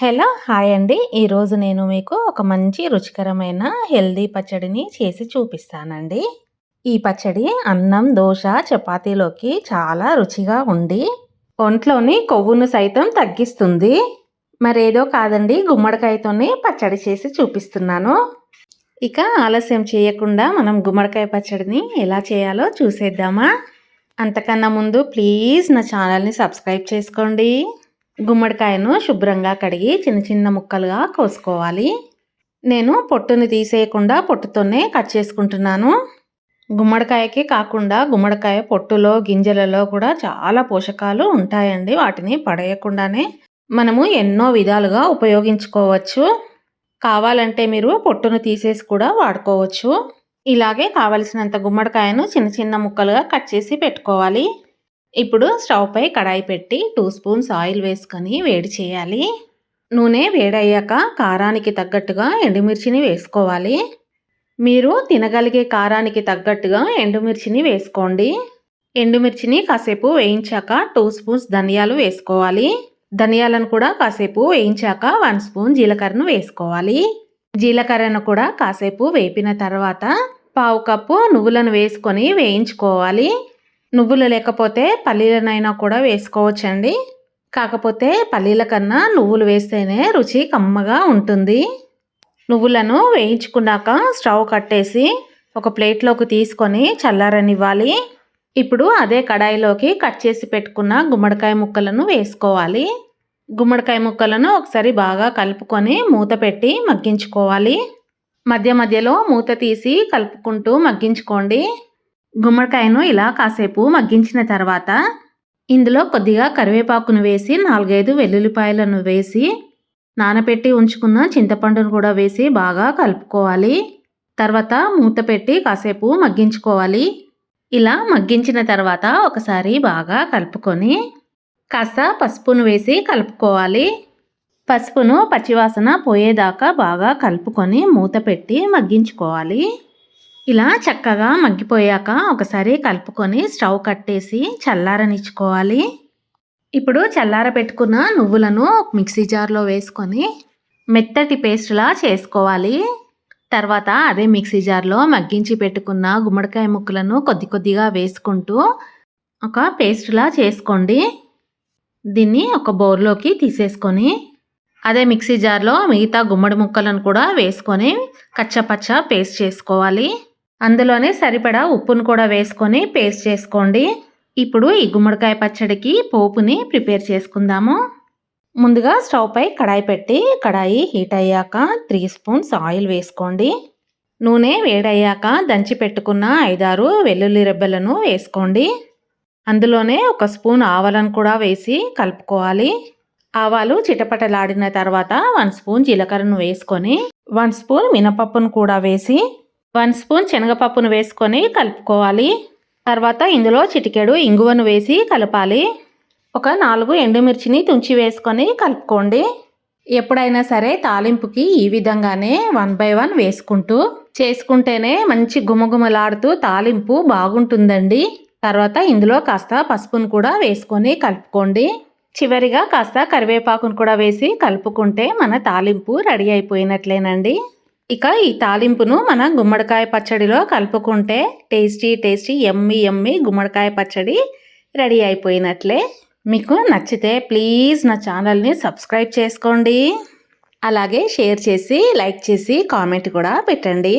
Hello! Hi అండి. ఈరోజు నేను మీకు ఒక మంచి రుచికరమైన హెల్తీ పచ్చడిని చేసి చూపిస్తానండి. ఈ పచ్చడి అన్నం, దోస, చపాతీలోకి చాలా రుచిగా ఉండి ఒంట్లోని కొవ్వును సైతం తగ్గిస్తుంది. మరేదో కాదండి, గుమ్మడికాయతోనే పచ్చడి చేసి చూపిస్తున్నాను. ఇక ఆలస్యం చేయకుండా మనం గుమ్మడికాయ పచ్చడిని ఎలా చేయాలో చూసేద్దామా? అంతకన్నా ముందు ప్లీజ్ నా ఛానల్‌ని సబ్స్క్రైబ్ చేసుకోండి. గుమ్మడికాయను శుభ్రంగా కడిగి చిన్న చిన్న ముక్కలుగా కోసుకోవాలి. నేను పొట్టుని తీసేయకుండా పొట్టుతోనే కట్ చేసుకుంటున్నాను. గుమ్మడికాయకి కాకుండా గుమ్మడికాయ పొట్టులో, గింజలలో కూడా చాలా పోషకాలు ఉంటాయండి. వాటిని పడేయకుండానే మనము ఎన్నో విధాలుగా ఉపయోగించుకోవచ్చు. కావాలంటే మీరు పొట్టును తీసేసి కూడా వాడుకోవచ్చు. ఇలాగే కావలసినంత గుమ్మడికాయను చిన్న చిన్న ముక్కలుగా కట్ చేసి పెట్టుకోవాలి. ఇప్పుడు స్టవ్ పై కడాయి పెట్టి 2 స్పూన్స్ ఆయిల్ వేసుకొని వేడి చేయాలి. నూనె వేడయ్యాక కారానికి తగ్గట్టుగా ఎండుమిర్చిని వేసుకోవాలి. మీరు తినగలిగే కారానికి తగ్గట్టుగా ఎండుమిర్చిని వేసుకోండి. ఎండుమిర్చిని కాసేపు వేయించాక 2 స్పూన్స్ ధనియాలు వేసుకోవాలి. ధనియాలను కూడా కాసేపు వేయించాక 1 స్పూన్ జీలకర్రను వేసుకోవాలి. జీలకర్రను కూడా కాసేపు వేపిన తర్వాత 1/2 కప్పు నువ్వులను వేసుకొని వేయించుకోవాలి. నువ్వులు లేకపోతే పల్లీలనైనా కూడా వేసుకోవచ్చండి. కాకపోతే పల్లీల కన్నా నువ్వులు వేస్తేనే రుచి కమ్మగా ఉంటుంది. నువ్వులను వేయించుకున్నాక స్టవ్ కట్టేసి ఒక ప్లేట్లోకి తీసుకొని చల్లారనివ్వాలి. ఇప్పుడు అదే కడాయిలోకి కట్ చేసి పెట్టుకున్న గుమ్మడికాయ ముక్కలను వేసుకోవాలి. గుమ్మడికాయ ముక్కలను ఒకసారి బాగా కలుపుకొని మూత పెట్టి మగ్గించుకోవాలి. మధ్య మధ్యలో మూత తీసి కలుపుకుంటూ మగ్గించుకోండి. గుమ్మడికాయను ఇలా కాసేపు మగ్గించిన తర్వాత ఇందులో కొద్దిగా కరివేపాకును వేసి 4-5 వెల్లుల్లిపాయలను వేసి నానబెట్టి ఉంచుకున్న చింతపండును కూడా వేసి బాగా కలుపుకోవాలి. తర్వాత మూత పెట్టి కాసేపు మగ్గించుకోవాలి. ఇలా మగ్గించిన తర్వాత ఒకసారి బాగా కలుపుకొని కాస్త పసుపును వేసి కలుపుకోవాలి. పసుపును పచ్చివాసన పోయేదాకా బాగా కలుపుకొని మూత పెట్టి మగ్గించుకోవాలి. ఇలా చక్కగా మగ్గిపోయాక ఒకసారి కలుపుకొని స్టవ్ కట్టేసి చల్లారనిచ్చుకోవాలి. ఇప్పుడు చల్లార పెట్టుకున్న నువ్వులను మిక్సీ జార్లో వేసుకొని మెత్తటి పేస్ట్లా చేసుకోవాలి. తర్వాత అదే మిక్సీ జార్లో మగ్గించి పెట్టుకున్న గుమ్మడికాయ ముక్కలను కొద్ది కొద్దిగా వేసుకుంటూ ఒక పేస్ట్లా చేసుకోండి. దీన్ని ఒక బౌల్లోకి తీసేసుకొని అదే మిక్సీ జార్లో మిగతా గుమ్మడి ముక్కలను కూడా వేసుకొని కచ్చపచ్చ పేస్ట్ చేసుకోవాలి. అందులోనే సరిపడా ఉప్పును కూడా వేసుకొని పేస్ట్ చేసుకోండి. ఇప్పుడు ఈ గుమ్మడికాయ పచ్చడికి పోపుని ప్రిపేర్ చేసుకుందాము. ముందుగా స్టవ్ పై కడాయి పెట్టి కడాయి హీట్ అయ్యాక 3 స్పూన్స్ ఆయిల్ వేసుకోండి. నూనె వేడయ్యాక దంచి పెట్టుకున్న 5-6 వెల్లుల్లి రెబ్బలను వేసుకోండి. అందులోనే 1 స్పూన్ ఆవాలను కూడా వేసి కలుపుకోవాలి. ఆవాలు చిటపటలాడిన తర్వాత 1 స్పూన్ జీలకర్రను వేసుకొని 1 స్పూన్ మినపప్పును కూడా వేసి 1 స్పూన్ శనగపప్పును వేసుకొని కలుపుకోవాలి. తర్వాత ఇందులో చిటికెడు ఇంగువను వేసి కలపాలి. ఒక 4 ఎండుమిర్చిని తుంచి వేసుకొని కలుపుకోండి. ఎప్పుడైనా సరే తాలింపుకి ఈ విధంగానే 1 by 1 వేసుకుంటూ చేసుకుంటేనే మంచి గుమగుమలాడుతూ తాలింపు బాగుంటుందండి. తర్వాత ఇందులో కాస్త పసుపును కూడా వేసుకొని కలుపుకోండి. చివరిగా కాస్త కరివేపాకును కూడా వేసి కలుపుకుంటే మన తాలింపు రెడీ అయిపోయినట్లేనండి. ఇక ఈ తాలింపును మన గుమ్మడికాయ పచ్చడిలో కలుపుకుంటే టేస్టీ యమ్మీ గుమ్మడికాయ పచ్చడి రెడీ అయిపోయినట్లే. మీకు నచ్చితే ప్లీజ్ నా ఛానల్ని సబ్స్క్రైబ్ చేసుకోండి. అలాగే షేర్ చేసి లైక్ చేసి కామెంట్ కూడా పెట్టండి.